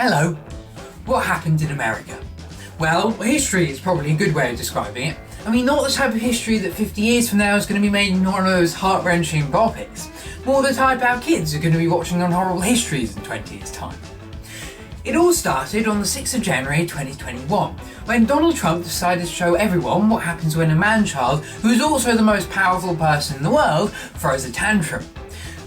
Hello. What happened in America? Well, history is probably a good way of describing it. I mean, not the type of history that 50 years from now is going to be made in one of those heart-wrenching biopics. More the type our kids are going to be watching on Horrible Histories in 20 years' time. It all started on the 6th of January 2021, when Donald Trump decided to show everyone what happens when a man-child, who is also the most powerful person in the world, throws a tantrum.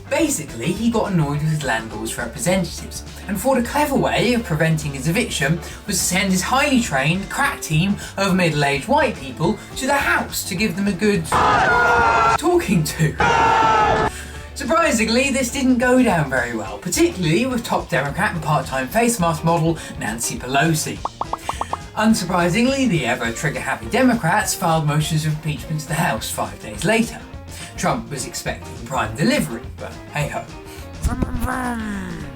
Basically, he got annoyed with his landlord's representatives, and thought a clever way of preventing his eviction was to send his highly trained, crack team of middle-aged white people to the house to give them a good talking to. Surprisingly, this didn't go down very well, particularly with top Democrat and part-time face mask model Nancy Pelosi. Unsurprisingly, the ever trigger-happy Democrats filed motions of impeachment to the House 5 days later. Trump was expecting prime delivery, but hey-ho.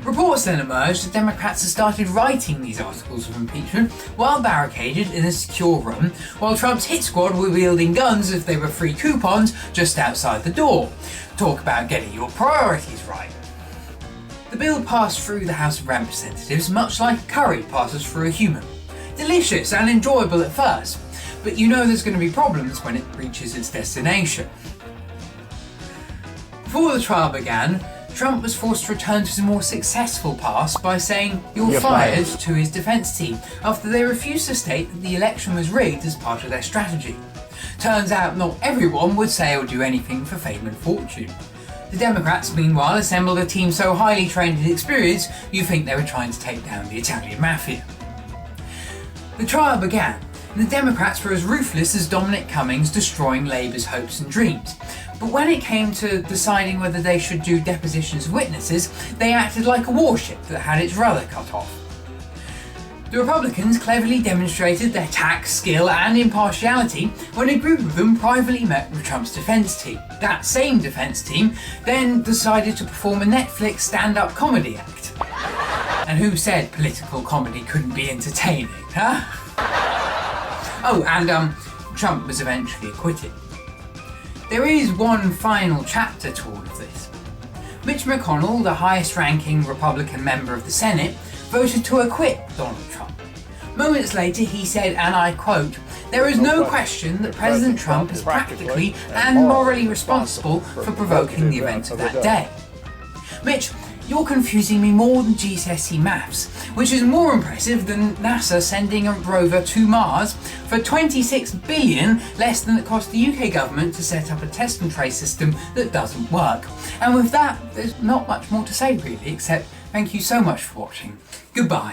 Reports then emerged that Democrats had started writing these articles of impeachment while barricaded in a secure room, while Trump's hit squad were wielding guns as if they were free coupons just outside the door. Talk about getting your priorities right. The bill passed through the House of Representatives much like curry passes through a human. Delicious and enjoyable at first, but you know there's going to be problems when it reaches its destination. Before the trial began, Trump was forced to return to his more successful past by saying "you're fired" to his defense team after they refused to state that the election was rigged as part of their strategy. Turns out not everyone would say or do anything for fame and fortune. The Democrats, meanwhile, assembled a team so highly trained and experienced you'd think they were trying to take down the Italian mafia. The trial began, and the Democrats were as ruthless as Dominic Cummings destroying Labour's hopes and dreams. But when it came to deciding whether they should do depositions of witnesses, they acted like a warship that had its rudder cut off. The Republicans cleverly demonstrated their tact, skill and impartiality when a group of them privately met with Trump's defense team. That same defense team then decided to perform a Netflix stand-up comedy act. And who said political comedy couldn't be entertaining, huh? Oh, and Trump was eventually acquitted. There is one final chapter to all of this. Mitch McConnell, the highest-ranking Republican member of the Senate, voted to acquit Donald Trump. Moments later he said, and I quote, "There is no question that President Trump is practically and morally responsible for provoking the events of that day." Mitch, you're confusing me more than GCSE maths, which is more impressive than NASA sending a rover to Mars for $26 billion less than it cost the UK government to set up a test and trace system that doesn't work. And with that, there's not much more to say really, except thank you so much for watching. Goodbye.